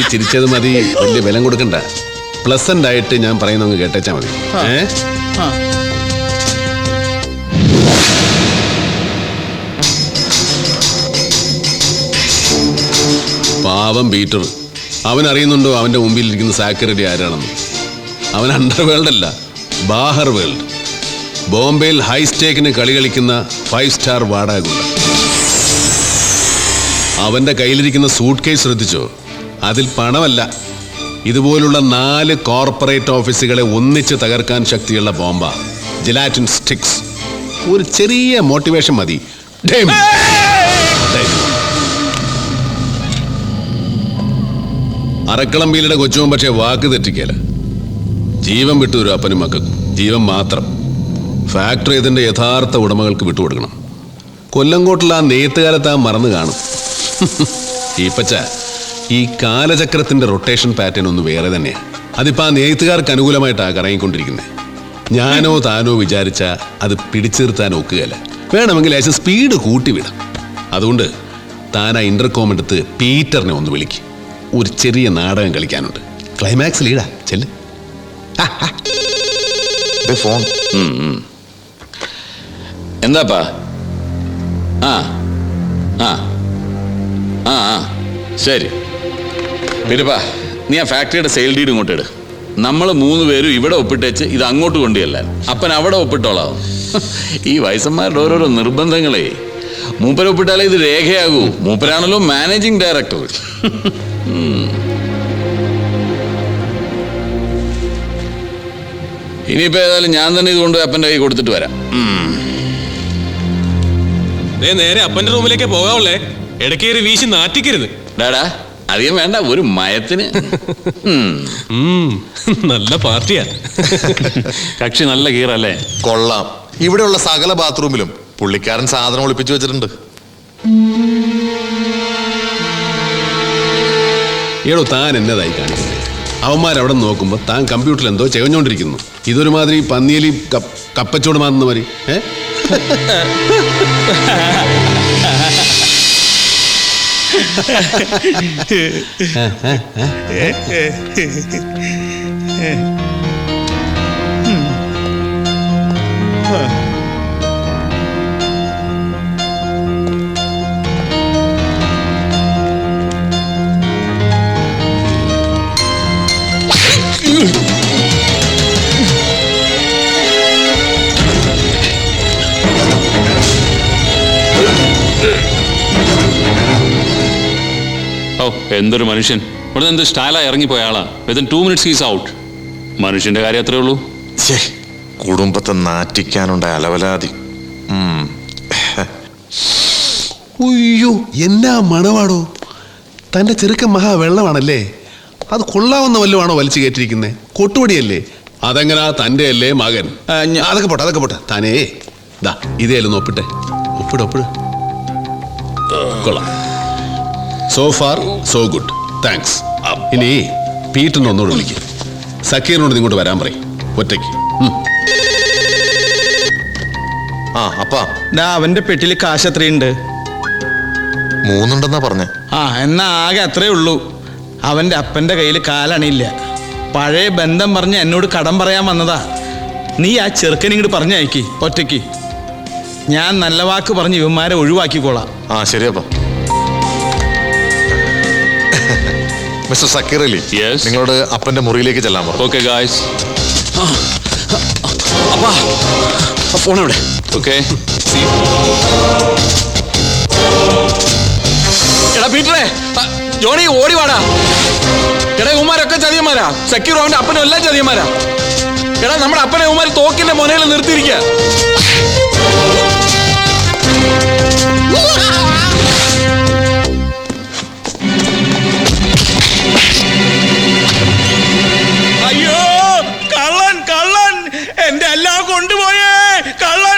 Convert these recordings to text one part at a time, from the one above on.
ചിരിച്ചത് മതി വലിയ ബലം കൊടുക്കണ്ട. പ്ലസന്റ് ആയിട്ട് ഞാൻ പറയുന്ന കേട്ടാ മതി. പാവം പീറ്റർ, അവൻ അറിയുന്നുണ്ടോ അവന്റെ മുമ്പിൽ ഇരിക്കുന്ന സാക്രറി ആരാണെന്ന്? അവൻ അണ്ടർവേൾഡ് അല്ല, ബാഹർ വേൾഡ്. ബോംബെയിൽ ഹൈ സ്റ്റേക്കിന് കളി കളിക്കുന്ന 5 സ്റ്റാർ വാടകയുണ്ട്. അവന്റെ കയ്യിലിരിക്കുന്ന സൂട്ട് കേസ് ശ്രദ്ധിച്ചോ? അതിൽ പണമല്ല, ഇതുപോലുള്ള 4 കോർപ്പറേറ്റ് ഓഫീസുകളെ ഒന്നിച്ച് തകർക്കാൻ ശക്തിയുള്ള ബോംബ. Gelatin sticks. ഒരു ചെറിയ മോട്ടിവേഷൻ മതി. അറക്കളമ്പീലിയുടെ കൊച്ചുവും പക്ഷേ വാക്ക് തെറ്റിക്കല. ജീവൻ വിട്ടു അപ്പനും മക്കൾക്കും, ജീവൻ മാത്രം. ഫാക്ടറി ഇതിന്റെ യഥാർത്ഥ ഉടമകൾക്ക് വിട്ടുകൊടുക്കണം. കൊല്ലങ്കോട്ടുള്ള ആ നെയ്ത്തുകാലത്ത് ആ മറന്നു കാണും. ഈപ്പച്ച, ഈ കാലചക്രത്തിന്റെ റൊട്ടേഷൻ പാറ്റേൺ ഒന്ന് വേറെ തന്നെയാണ്. അതിപ്പോ ആ നെയ്ത്തുകാർക്ക് അനുകൂലമായിട്ടാണ് കറങ്ങിക്കൊണ്ടിരിക്കുന്നത്. ഞാനോ താനോ വിചാരിച്ച അത് പിടിച്ചു നിർത്താൻ ഒക്കുകയല്ല. വേണമെങ്കിൽ ലേശം സ്പീഡ് കൂട്ടിവിടാം. അതുകൊണ്ട് താൻ ആ ഇന്റർകോം എടുത്ത് പീറ്ററിനെ ഒന്ന് വിളിക്കും. ഒരു ചെറിയ നാടകം കളിക്കാനുണ്ട്. ക്ലൈമാക്സ് ലീഡാ, ചെല്ല്. ഫോൺ എന്താപ്പാ? ആ ആ ആ ആ ശരി. പിന്നെപ്പാ, നീ ആ ഫാക്ടറിയുടെ സെയിൽ ഡീഡ് ഇങ്ങോട്ട് ഇട്. നമ്മൾ 3 പേരും ഇവിടെ ഒപ്പിട്ടേച്ച് ഇത് അങ്ങോട്ട് കൊണ്ടുചെല്ലാൻ. അപ്പൻ അവിടെ ഒപ്പിട്ടോളാം. ഈ വയസ്സന്മാരുടെ ഓരോരോ നിർബന്ധങ്ങളെ. മൂപ്പര ഒപ്പിട്ടാലേ ഇത് രേഖയാകൂ. മൂപ്പരാണല്ലോ മാനേജിങ് ഡയറക്ടർ. ഇനിയിപ്പോ ഏതായാലും ഞാൻ തന്നെ ഇത് കൊണ്ട് അപ്പൻ്റെ കൈ കൊടുത്തിട്ട് വരാം. നേരെ അപ്പന്റെ റൂമിലേക്ക് പോകാവുള്ളേ. ഇടക്കേറി വീശി നാറ്റിക്കരുത്. ഡാടാ, അധികം വേണ്ട, ഒരു മയത്തിന്. നല്ല പാർട്ടിയാ. കക്ഷി നല്ല കീറല്ലേ? കൊള്ളാം. ഇവിടെയുള്ള സകല ബാത്റൂമിലും പുള്ളിക്കാരൻ സാധനം ഒളിപ്പിച്ചു വെച്ചിട്ടുണ്ട്. ഏടോ, താൻ എന്നതായി കാണിക്കുന്നത്? അവന്മാരവിടെ നോക്കുമ്പോ താൻ കമ്പ്യൂട്ടറിൽ എന്തോ ചെയ്ഞ്ഞോണ്ടിരിക്കുന്നു. ഇതൊരുമാതിരി പന്നിയലി കപ്പച്ചോട് മാറുന്ന മാതിരി. എന്തൊരു മനുഷ്യൻ! ഇവിടെ എന്ത് സ്റ്റൈലായി ഇറങ്ങിപ്പോയ ആളാ. Within 2 minutes he's out. മനുഷ്യന്റെ കാര്യം അത്രേ ഉള്ളൂ. കുടുംബത്തെ നാറ്റിക്കാനുണ്ടായ അലവലാതി. ഉയ്യോ, എന്നാ മണവാടോ! തന്റെ ചെറുക്കൻ മഹാ വെള്ളമാണല്ലേ. അത് കൊള്ളാവുന്ന വല്ലതുമാണോ വലിച്ചു കയറ്റിരിക്കുന്നത്? കൊട്ടുപടിയല്ലേ? അതെങ്ങനാ തന്റെ അല്ലേ മകൻ? അതൊക്കെ പോട്ടെ. താനേ ദാ ഇതേലും ഒപ്പിട്ടെ. ഒപ്പിട്. കൊള്ളാം. So far so good. Thanks. ഇനി പീറ്ററിനെ ഒന്നുകൂടെ വിളിക്കും. സക്കീറിനോട് ഇങ്ങോട്ട് വരാൻ പറയും, ഒറ്റയ്ക്ക്. അപ്പാ, അവന്റെ പെട്ടില് കാശ് എത്രയുണ്ട്? 3 ഉണ്ടെന്നാ പറഞ്ഞേ. എന്നാ ആകെ അത്രേ ഉള്ളൂ. അവന്റെ അപ്പന്റെ കയ്യിൽ കാലണിയില്ല. പഴയ ബന്ധം പറഞ്ഞ് എന്നോട് കടം പറയാൻ വന്നതാ. നീ ആ ചെറുക്കൻ ഇങ്ങോട്ട് പറഞ്ഞയക്കി ഒറ്റയ്ക്ക്. ഞാൻ നല്ല വാക്ക് പറഞ്ഞ് ഇവന്മാരെ ഒഴിവാക്കിക്കോളാം. ശരിയപ്പാ. മിസ്റ്റർ സക്കീർ അലി, നിങ്ങളോട് അപ്പന്റെ മുറിയിലേക്ക് ചെല്ലാൻ പറഞ്ഞു. Okay guys. അപ്പാ, ഫോൺ എവിടെ? ഓക്കെ. എടാ പീറ്ററെ, ജോണി ഓടി വാടാ. എടാ, ഉമ്മാരൊക്കെ ചതിയന്മാരാ. സക്കീറും അവന്റെ അപ്പനും എല്ലാം ചതിയന്മാരാ. എടാ, നമ്മുടെ അപ്പനെ ഉമ്മാർ തോക്കിന്റെ മുനയിൽ നിർത്തിയിരിക്കുക. അയ്യോ, കള്ളൻ എന്റെ എല്ലാം കൊണ്ടുപോയേ. കള്ളൻ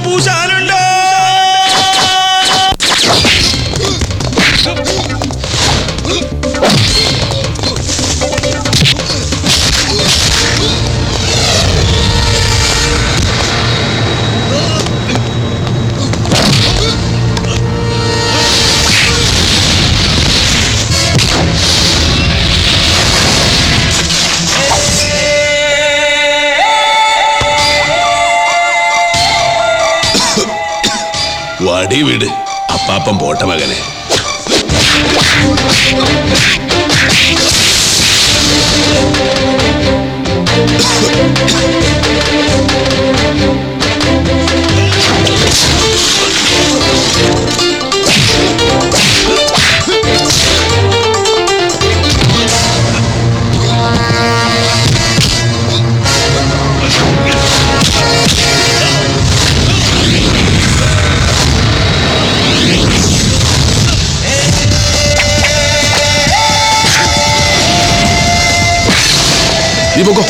പൂശാനുണ്ടോ? വടി വിട്, അപ്പാപ്പം പോട്ട മകനെ. നീ പോക്കോ.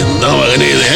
എന്താ മകനെ ഇത്?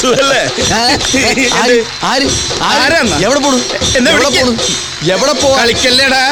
സുഖല്ലേ? ആരാന്നാ? എവിടെ പോണു? എന്താ എവിടെ വിളിക്കാൻ? പോണു? എവിടെ പോ? കളിക്കല്ലേടാ.